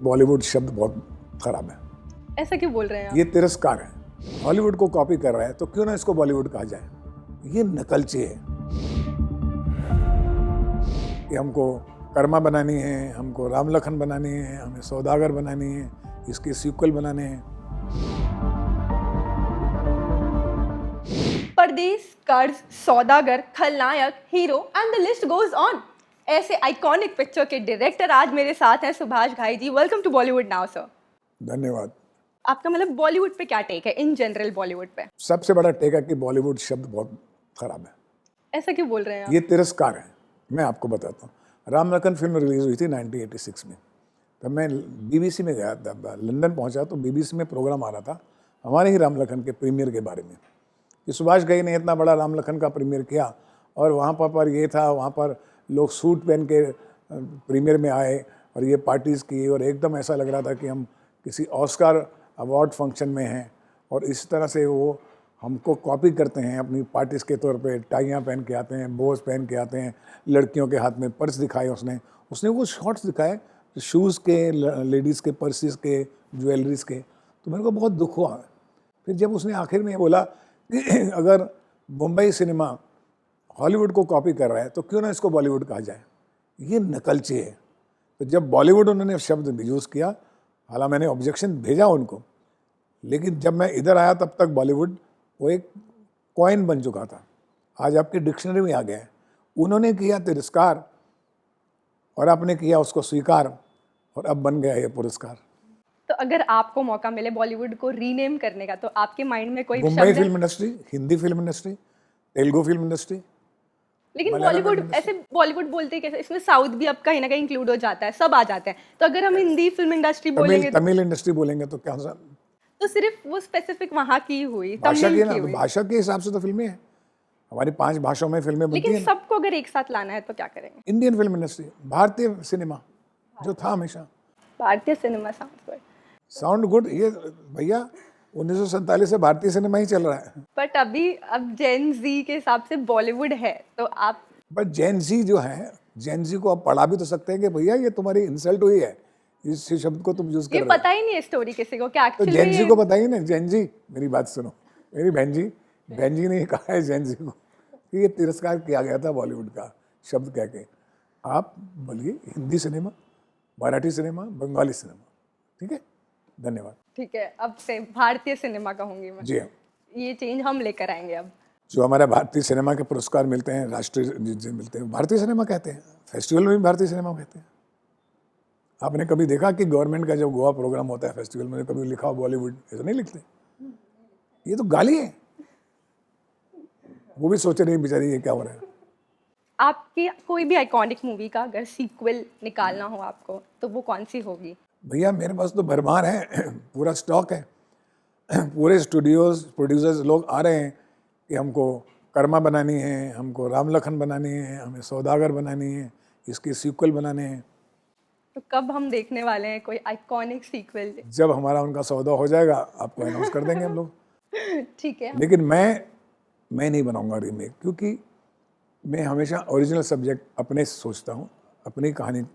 बॉलीवुड शब्द बहुत खराब है। ऐसा क्यों बोल रहे हैं आप? ये तिरस्कार है। हॉलीवुड को कॉपी कर रहा है तो क्यों ना इसको बॉलीवुड कहा जाए। ये नकलची है कि हमको कर्मा बनानी है, हमको राम लखन बनानी है, हमें सौदागर बनानी है, इसके सीक्वल बनाने हैं। परदेस, Karz, Saudagar, Khalnayak, hero and the list goes on. ऐसे आइकॉनिक पिक्चर के डायरेक्टर आज मेरे साथ हैं Subhash Ghai ji. Welcome to Bollywood now sir. धन्यवाद। आपका मतलब बॉलीवुड पे क्या टेक है, इन जनरल बॉलीवुड पे? सबसे बड़ा टेक है कि बॉलीवुड शब्द बहुत खराब है। ऐसा क्यों बोल रहे हैं आप? ये तिरस्कार है। मैं आपको बताता हूँ, राम लखन फिल्म रिलीज हुई थी 1986 में। तब मैं बीबीसी में गया, तब लंदन पहुंचा तो बीबीसी में प्रोग्राम आ रहा था हमारे ही राम लखन के प्रीमियर के बारे में कि सुभाष घई ने इतना बड़ा राम लखन का प्रीमियर किया और वहाँ पर ये था, वहाँ पर लोग सूट पहन के प्रीमियर में आए और ये पार्टीज़ की और एकदम ऐसा लग रहा था कि हम किसी ऑस्कार अवार्ड फंक्शन में हैं। और इस तरह से वो हमको कॉपी करते हैं अपनी पार्टीज़ के तौर पे। टाइयाँ पहन के आते हैं, बोझ पहन के आते हैं, लड़कियों के हाथ में पर्स दिखाए उसने वो शॉर्ट्स दिखाए शूज़ के, लेडीज़ के पर्सेस के, ज्वेलरीज़ के। तो मेरे को बहुत दुख हुआ। फिर जब उसने आखिर में बोला कि अगर मुंबई सिनेमा हॉलीवुड को कॉपी कर रहा है तो क्यों ना इसको बॉलीवुड कहा जाए। ये नकलची है। तो जब बॉलीवुड उन्होंने शब्द यूज़ किया, हालांकि मैंने ऑब्जेक्शन भेजा उनको, लेकिन जब मैं इधर आया तब तक बॉलीवुड वो एक कॉइन बन चुका था। आज आपकी डिक्शनरी में आ गया है। उन्होंने किया तिरस्कार और आपने किया उसको स्वीकार और अब बन गया ये पुरस्कार। तो अगर आपको मौका मिले बॉलीवुड को रीनेम करने का तो आपके माइंड में कोई Mumbai film industry, Hindi film industry, Telugu film industry. लेकिन बॉलीवुड ऐसे बॉलीवुड बोलते हैं कैसे? इसमें साउथ भी अब कहीं ना कहीं इंक्लूड हो जाता है, सब आ जाते हैं। तो अगर हम हिंदी फिल्म इंडस्ट्री बोलेंगे तमिल इंडस्ट्री बोलेंगे तो क्या तो सिर्फ वो स्पेसिफिक वहाँ की हुई, भाषा की तमिल ना, की तो हुई। भाषा के हिसाब से तो फिल्में हैं हमारी 5 भाषाओं में फिल्में बनती लेकिन हैं। सबको अगर एक साथ लाना है तो क्या करेंगे? इंडियन फिल्म इंडस्ट्री, भारतीय सिनेमा जो था हमेशा। भारतीय सिनेमा साउंड गुड। ये भैया 1947 से भारतीय सिनेमा ही चल रहा है। बट अभी अब जेन जी के हिसाब से बॉलीवुड है तो आप बट जेन जी जो है, जेन जी को आप पढ़ा भी तो सकते हैं कि भैया ये तुम्हारी इंसल्ट हुई है, इस शब्द को तुम यूज कर ये रहे हो। पता ही नहीं है स्टोरी किसी को क्या तो एक्चुअली जेन जी को बताइए ना। जेन जी, मेरी बात सुनो, मेरी बहन जी ने कहा है जेन जी को कि ये तिरस्कार किया गया था बॉलीवुड का शब्द कह के। आप बोलिए Hindi cinema, Marathi cinema, Bengali cinema. ठीक है, धन्यवाद। ठीक है, अब से भारतीय सिनेमा कहूंगी मैं। जी हाँ, ये चेंज हम लेकर आएंगे अब। जो हमारे भारतीय सिनेमा के पुरस्कार मिलते हैं, राष्ट्रीय जिनसे मिलते हैं, भारतीय सिनेमा कहते हैं। फेस्टिवल में भी भारतीय सिनेमा कहते हैं। आपने कभी देखा कि गवर्नमेंट का जो गोवा प्रोग्राम होता है फेस्टिवल में कभी लिखा हो बॉलीवुड? ऐसा नहीं लिखते। ये तो गाली है। वो भी सोचे नहीं बेचारी ये क्या हो रहा है। आपकी कोई भी आइकॉनिक मूवी का अगर सीक्वल निकालना हो आपको तो वो कौन सी होगी? भैया मेरे पास तो भरमार है, पूरा स्टॉक है। पूरे स्टूडियोज, प्रोड्यूसर्स लोग आ रहे हैं कि हमको कर्मा बनानी है, हमको राम लखन बनानी है, हमें सौदागर बनानी है, इसके सीक्वल बनाने हैं। तो कब हम देखने वाले हैं कोई आइकॉनिक सीक्वल? जब हमारा उनका सौदा हो जाएगा आपको अनाउंस कर देंगे हम लोग। ठीक है। लेकिन मैं नहीं बनाऊंगा रीमेक, क्योंकि मैं हमेशा ओरिजिनल सब्जेक्ट अपने सोचता हूँ, अपनी कहानी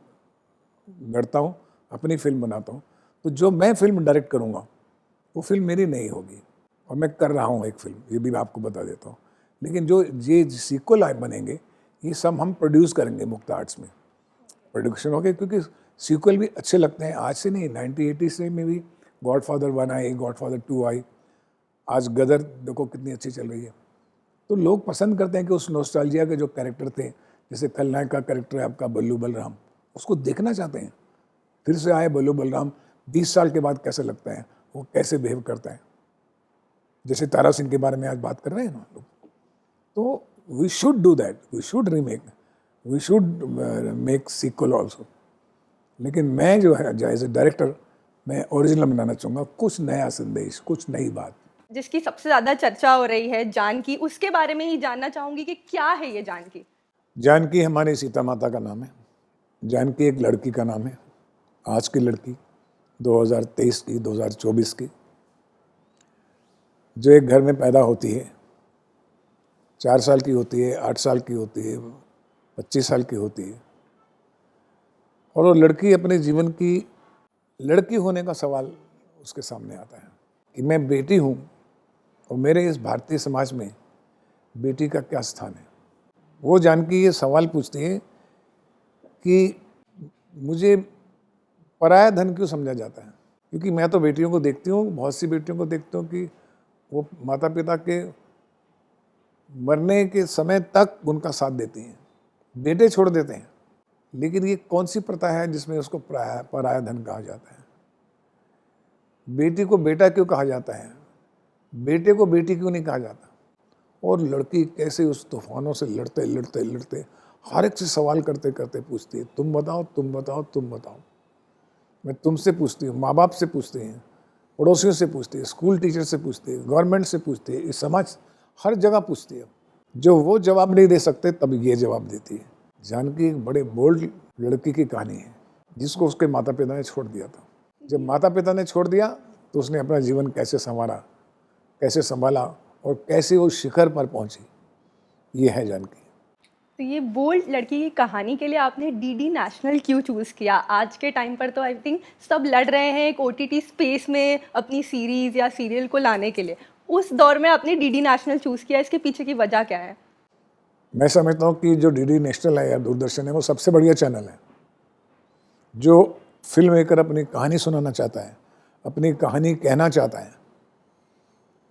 गढ़ता हूँ, अपनी फिल्म बनाता हूँ। तो जो मैं फिल्म डायरेक्ट करूँगा वो फिल्म मेरी नहीं होगी। और मैं कर रहा हूँ एक फिल्म, ये भी मैं आपको बता देता हूँ। लेकिन जो ये सीक्वल बनेंगे ये सब हम प्रोड्यूस करेंगे मुक्ता आर्ट्स में। प्रोडक्शन हो गए, क्योंकि सीक्वल भी अच्छे लगते हैं। आज से नहीं, 1980 से में भी गॉडफादर 1 आई, गॉडफादर 2 आई, आज गदर देखो कितनी अच्छी चल रही है। तो लोग पसंद करते हैं कि उस नॉस्टैल्जिया के जो कैरेक्टर थे, जैसे खलनायक का कैरेक्टर है आपका बल्लू बलराम, उसको देखना चाहते हैं। फिर से आए बल्लू बलराम, 20 साल के बाद कैसे लगता है, वो कैसे बिहेव करता है। जैसे तारा सिंह के बारे में आज बात कर रहे हैं ना लोग। तो we should do that, we should remake, we should make sequel also. लेकिन मैं जो है एज ए डायरेक्टर, मैं ओरिजिनल बनाना चाहूँगा, कुछ नया संदेश, कुछ नई बात। जिसकी सबसे ज्यादा चर्चा हो रही है जानकी, उसके बारे में ही जानना चाहूंगी कि क्या है ये जानकी? जानकी हमारी सीता माता का नाम है। जानकी एक लड़की का नाम है, आज की लड़की, 2023 की, 2024 की, जो एक घर में पैदा होती है। 4 साल की होती है, 8 साल की होती है, 25 साल की होती है। और वो लड़की अपने जीवन की लड़की होने का सवाल उसके सामने आता है कि मैं बेटी हूँ और मेरे इस भारतीय समाज में बेटी का क्या स्थान है। वो जान के ये सवाल पूछती है कि मुझे पराया धन क्यों समझा जाता है, क्योंकि मैं तो बेटियों को देखती हूँ, बहुत सी बेटियों को देखती हूँ कि वो माता पिता के मरने के समय तक उनका साथ देती हैं, बेटे छोड़ देते हैं। लेकिन ये कौन सी प्रथा है जिसमें उसको पराया धन कहा जाता है? बेटी को बेटा क्यों कहा जाता है, बेटे को बेटी क्यों नहीं कहा जाता? और लड़की कैसे उस तूफानों से लड़ते लड़ते लड़ते हर एक से सवाल करते करते पूछती है, तुम बताओ तुम बताओ तुम बताओ। मैं तुमसे पूछती हूँ, माँ बाप से पूछती हैं, पड़ोसियों से पूछती है, स्कूल टीचर से पूछती है, गवर्नमेंट से पूछती है, इस समाज हर जगह पूछती है। जो वो जवाब नहीं दे सकते तब ये जवाब देती है। जानकी एक बड़े बोल्ड लड़की की कहानी है जिसको उसके माता पिता ने छोड़ दिया था। जब माता पिता ने छोड़ दिया तो उसने अपना जीवन कैसे संवारा, कैसे संभाला और कैसे वो शिखर पर पहुंची, ये है जानकी। तो ये बोल्ड लड़की की कहानी के लिए आपने डीडी नेशनल क्यों चूज़ किया? आज के टाइम पर तो आई थिंक सब लड़ रहे हैं एक ओटीटी स्पेस में अपनी सीरीज़ या सीरियल को लाने के लिए। उस दौर में आपने डीडी नेशनल चूज़ किया, इसके पीछे की वजह क्या है? मैं समझता हूँ कि जो डीडी नेशनल है या दूरदर्शन है वो सबसे बढ़िया चैनल है। जो फिल्म मेकर अपनी कहानी सुनाना चाहता है, अपनी कहानी कहना चाहता है,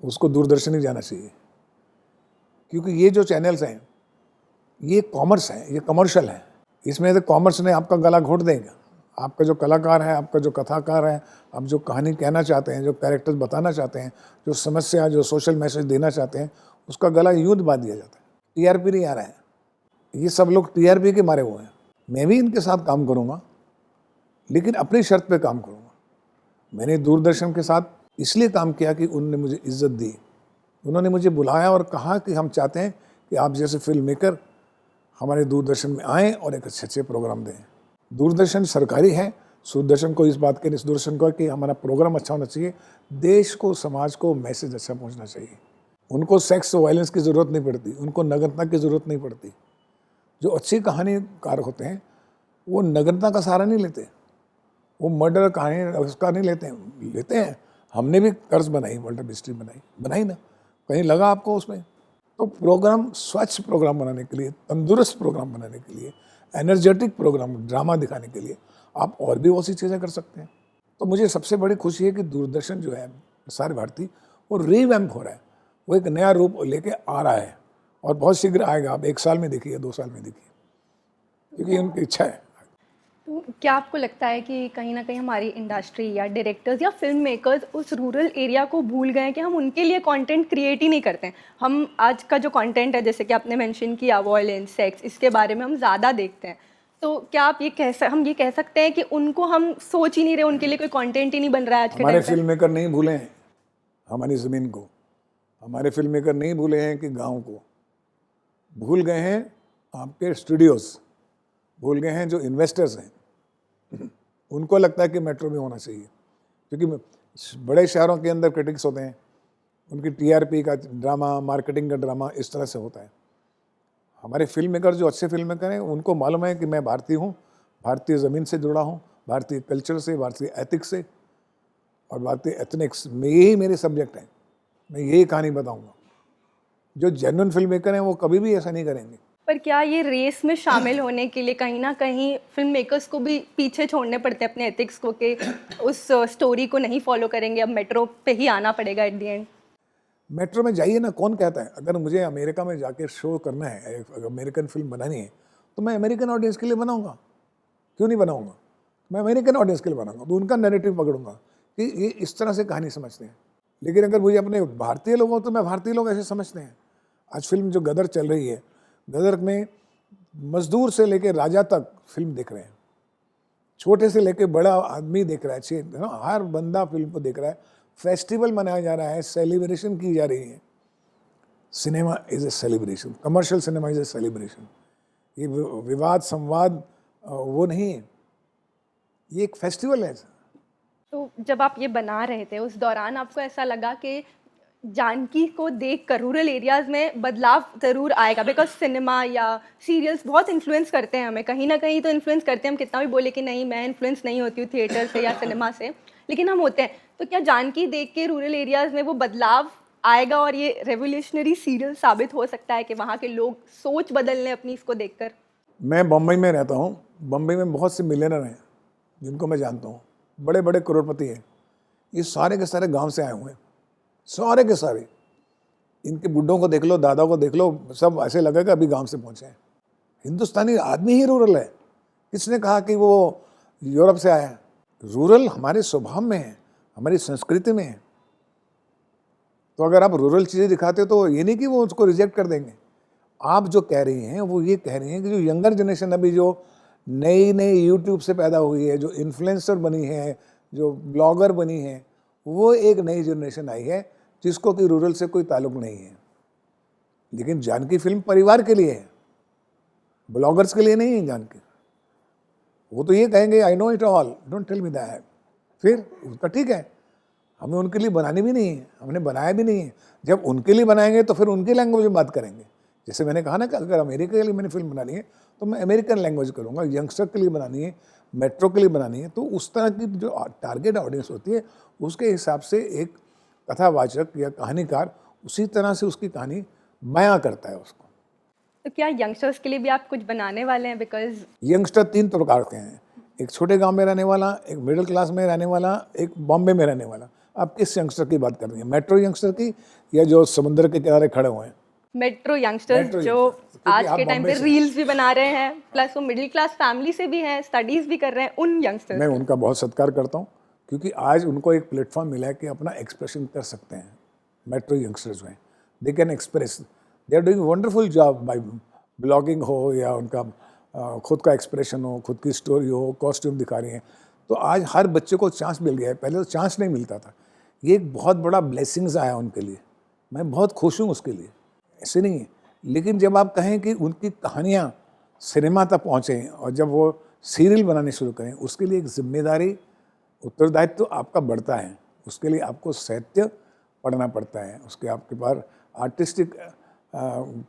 उसको दूरदर्शन ही जाना चाहिए। क्योंकि ये जो चैनल्स हैं ये कॉमर्स है, ये कमर्शियल है। इसमें तो कॉमर्स ने आपका गला घोट देगा। आपका जो कलाकार है, आपका जो कथाकार है, आप जो कहानी कहना चाहते हैं, जो कैरेक्टर्स बताना चाहते हैं, जो समस्या, जो सोशल मैसेज देना चाहते हैं, उसका गला यूं बांध दिया जाता है। टीआरपी नहीं आ रहा है, ये सब लोग टीआरपी के मारे हुए हैं। मैं भी इनके साथ काम करूँगा लेकिन अपनी शर्त पे काम करूँगा। मैंने दूरदर्शन के साथ इसलिए काम किया कि उन्होंने मुझे इज्जत दी, उन्होंने मुझे बुलाया और कहा कि हम चाहते हैं कि आप जैसे फिल्म मेकर हमारे दूरदर्शन में आएँ और एक अच्छे प्रोग्राम दें। दूरदर्शन सरकारी है, दूरदर्शन को इस बात के लिए दूरदर्शन को कि हमारा प्रोग्राम अच्छा होना चाहिए, देश को, समाज को मैसेज अच्छा पहुंचना चाहिए। उनको सेक्स वायलेंस की ज़रूरत नहीं पड़ती, उनको नग्नता की ज़रूरत नहीं पड़ती। जो अच्छी कहानीकार होते हैं वो नग्नता का सहारा नहीं लेते, वो मर्डर कहानी उसका नहीं लेते हैं। हमने भी कर्ज बनाई, मर्डर मिस्ट्री बनाई ना, कहीं लगा आपको उसमें? तो प्रोग्राम स्वच्छ प्रोग्राम बनाने के लिए, तंदुरुस्त प्रोग्राम बनाने के लिए, एनर्जेटिक प्रोग्राम, ड्रामा दिखाने के लिए आप और भी बहुत सी चीज़ें कर सकते हैं। तो मुझे सबसे बड़ी खुशी है कि दूरदर्शन जो है प्रसार भारती वो रीवैम्प हो रहा है, वो एक नया रूप लेके आ रहा है और बहुत शीघ्र आएगा। आप 1 साल में देखिए, 2 साल में देखिए, क्योंकि उनकी इच्छा है। तो क्या आपको लगता है कि कहीं ना कहीं हमारी इंडस्ट्री या डायरेक्टर्स या फिल्म मेकर्स उस रूरल एरिया को भूल गए हैं कि हम उनके लिए कंटेंट क्रिएट ही नहीं करते हैं? हम आज का जो कंटेंट है, जैसे कि आपने मेंशन किया वॉयलेंस, सेक्स, इसके बारे में हम ज़्यादा देखते हैं। तो क्या आप हम ये कह सकते हैं कि उनको हम सोच ही नहीं रहे, उनके लिए कोई कंटेंट ही नहीं बन रहा है आज के हमारे टाइम पे? फिल्म मेकर नहीं भूले हैं हमारी ज़मीन को, हमारे फिल्म मेकर नहीं भूले हैं कि गाँव को, भूल गए हैं आपके स्टूडियोज़, भूल गए हैं जो इन्वेस्टर्स हैं। उनको लगता है कि मेट्रो में होना चाहिए, क्योंकि बड़े शहरों के अंदर क्रिटिक्स होते हैं, उनकी टीआरपी का ड्रामा, मार्केटिंग का ड्रामा इस तरह से होता है। हमारे फिल्म मेकर जो अच्छे फिल्म मेकर हैं उनको मालूम है कि मैं भारतीय हूँ, भारतीय ज़मीन से जुड़ा हूँ, भारतीय कल्चर से, भारतीय एथिक्स से और भारतीय एथनिक्स में, यही मेरे सब्जेक्ट हैं। मैं यही कहानी बताऊँगा। जो जेन्युइन फिल्म मेकर हैं वो कभी भी ऐसा नहीं करेंगे। पर क्या ये रेस में शामिल होने के लिए कहीं ना कहीं फिल्म मेकर्स को भी पीछे छोड़ने पड़ते हैं अपने एथिक्स को, कि उस स्टोरी को नहीं फॉलो करेंगे, अब मेट्रो पे ही आना पड़ेगा एट द एंड? मेट्रो में जाइए ना, कौन कहता है? अगर मुझे अमेरिका में जाके शो करना है, अगर अमेरिकन फिल्म बनानी है तो मैं अमेरिकन ऑडियंस के लिए बनाऊंगा, क्यों नहीं बनाऊंगा? मैं अमेरिकन ऑडियंस के लिए बनाऊंगा, तो उनका नैरेटिव पकड़ूंगा कि ये इस तरह से कहानी समझते हैं। लेकिन अगर मुझे अपने भारतीय लोग हो तो मैं भारतीय लोग ऐसे समझते हैं। आज फिल्म जो गदर चल रही है, गदर में मजदूर से लेके राजा तक फिल्म देख रहे हैं, छोटे से लेके बड़ा आदमी देख रहा है, हर बंदा फिल्म को देख रहा है। फेस्टिवल मनाया जा रहा है, सेलिब्रेशन की जा रही है। Cinema is a celebration, commercial cinema is a celebration. ये विवाद संवाद वो नहीं है, ये एक फेस्टिवल है। तो जब आप ये बना रहे थे उस दौरान आपको ऐसा लगा कि जानकी को देख कर रूरल एरियाज़ में बदलाव ज़रूर आएगा, बिकॉज सिनेमा या सीरियल्स बहुत इन्फ्लुएंस करते हैं हमें, कहीं ना कहीं तो इन्फ्लुएंस करते हैं। हम कितना भी बोले कि नहीं मैं इन्फ्लुएंस नहीं होती हूँ थिएटर से या सिनेमा से, लेकिन हम होते हैं। तो क्या जानकी देख के रूरल एरियाज़ में वो बदलाव आएगा और ये रेवोल्यूशनरी सीरियल साबित हो सकता है कि वहाँ के लोग सोच बदल लें अपनी इसको देखकर? मैं बम्बई में रहता हूँ। बम्बई में बहुत से मिलियनर हैं जिनको मैं जानता हूँ, बड़े बड़े करोड़पति हैं। ये सारे के सारे गांव से आए हुए हैं, सारे के सारे। इनके बुड्ढों को देख लो, दादा को देख लो, सब ऐसे लगेगा अभी गांव से पहुंचे हैं। हिंदुस्तानी आदमी ही रूरल है। किसने कहा कि वो यूरोप से आया है? रूरल हमारे स्वभाव में है, हमारी संस्कृति में है। तो अगर आप रूरल चीज़ें दिखाते हो तो ये नहीं कि वो उसको रिजेक्ट कर देंगे। आप जो कह रही हैं वो ये कह रही हैं कि जो यंगर जनरेशन अभी जो नई नई यूट्यूब से पैदा हुई है, जो इन्फ्लुएंसर बनी है, जो ब्लॉगर बनी है, वो एक नई जनरेशन आई है जिसको कि रूरल से कोई ताल्लुक नहीं है। लेकिन जानकी फिल्म परिवार के लिए है, ब्लॉगर्स के लिए नहीं है जानकी। वो तो ये कहेंगे I know it all, don't tell me that. फिर उसका ठीक है, हमें उनके लिए बनानी भी नहीं है, हमने बनाया भी नहीं है। जब उनके लिए बनाएंगे तो फिर उनकी लैंग्वेज में बात करेंगे। जैसे मैंने कहा ना कि अगर अमेरिका के लिए मैंने फिल्म बनानी है तो मैं अमेरिकन लैंग्वेज करूँगा, यंगस्टर के लिए बनानी है, मेट्रो के लिए बनानी है, तो उस तरह की जो टारगेट ऑडियंस होती है उसके हिसाब से एक कथावाचक या कहानीकार उसी तरह से उसकी कहानी बयां करता है उसको। तो क्या यंगस्टर्स के लिए भी आप कुछ बनाने वाले हैं? बिकॉज यंगस्टर 3 प्रकार के हैं, एक छोटे गांव में रहने वाला, एक मिडिल क्लास में रहने वाला, एक बॉम्बे में रहने वाला। आप किस यंगस्टर की बात कर रही हैं, मेट्रो यंगस्टर की या जो समुद्र के किनारे खड़े हुए हैं? मेट्रो यंगस्टर्स मेट्रो जो youngsters, क्योंकि आज आप के टाइम बॉम्बे पे से- रील्स भी बना रहे हैं, प्लस वो मिडिल क्लास फैमिली से भी हैं, स्टडीज भी कर रहे हैं, उन यंगस्टर्स। मैं उनका बहुत सत्कार करता हूँ क्योंकि आज उनको एक प्लेटफॉर्म मिला है कि अपना एक्सप्रेशन कर सकते हैं। मेट्रो यंगस्टर्स जो हैं, they can express, they are doing wonderful job by blogging हो या उनका खुद का एक्सप्रेशन हो, खुद की स्टोरी हो, कॉस्ट्यूम दिखा रही हैं। तो आज हर बच्चे को चांस मिल गया है, पहले तो चांस नहीं मिलता था। ये एक बहुत बड़ा ब्लेसिंग्स आया उनके लिए, मैं बहुत खुश हूँ उसके लिए, ऐसे नहीं है। लेकिन जब आप कहें कि उनकी कहानियाँ सिनेमा तक पहुँचें और जब वो सीरियल बनाने शुरू करें, उसके लिए एक जिम्मेदारी, उत्तरदायित्व तो आपका बढ़ता है। उसके लिए आपको साहित्य पढ़ना पड़ता है, उसके आपके पास आर्टिस्टिक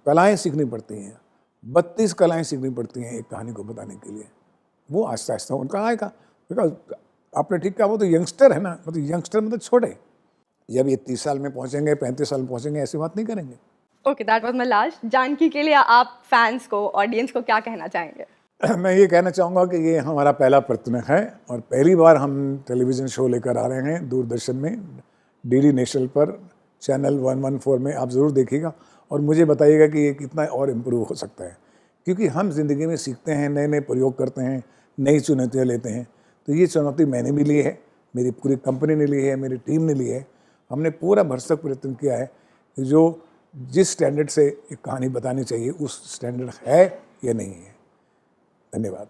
कलाएँ सीखनी पड़ती हैं, 32 कलाएँ सीखनी पड़ती हैं एक कहानी को बताने के लिए। वो आहिस्ता आहिस्ता उनका आएगा। बिकॉज आपने ठीक कहा, वो तो यंगस्टर है ना, मतलब यंगस्टर मतलब छोटे। जब ये 30 साल में पहुँचेंगे, 35 साल में पहुँचेंगे, ऐसी बात नहीं करेंगे। Okay, that was my last. Janaki के लिए आप फैंस को, ऑडियंस को क्या कहना चाहेंगे? मैं ये कहना चाहूँगा कि ये हमारा पहला प्रयत्न है और पहली बार हम टेलीविज़न शो लेकर आ रहे हैं दूरदर्शन में, डीडी नेशनल पर, चैनल 114 में। आप ज़रूर देखिएगा और मुझे बताइएगा कि ये कितना और इम्प्रूव हो सकता है, क्योंकि हम ज़िंदगी में सीखते हैं, नए नए प्रयोग करते हैं, नई चुनौतियाँ लेते हैं। तो ये चुनौती मैंने भी ली है, मेरी पूरी कंपनी ने ली है, मेरी टीम ने ली है। हमने पूरा भरसक प्रयत्न किया है कि जो जिस स्टैंडर्ड से एक कहानी बतानी चाहिए उस स्टैंडर्ड है या नहीं है। धन्यवाद।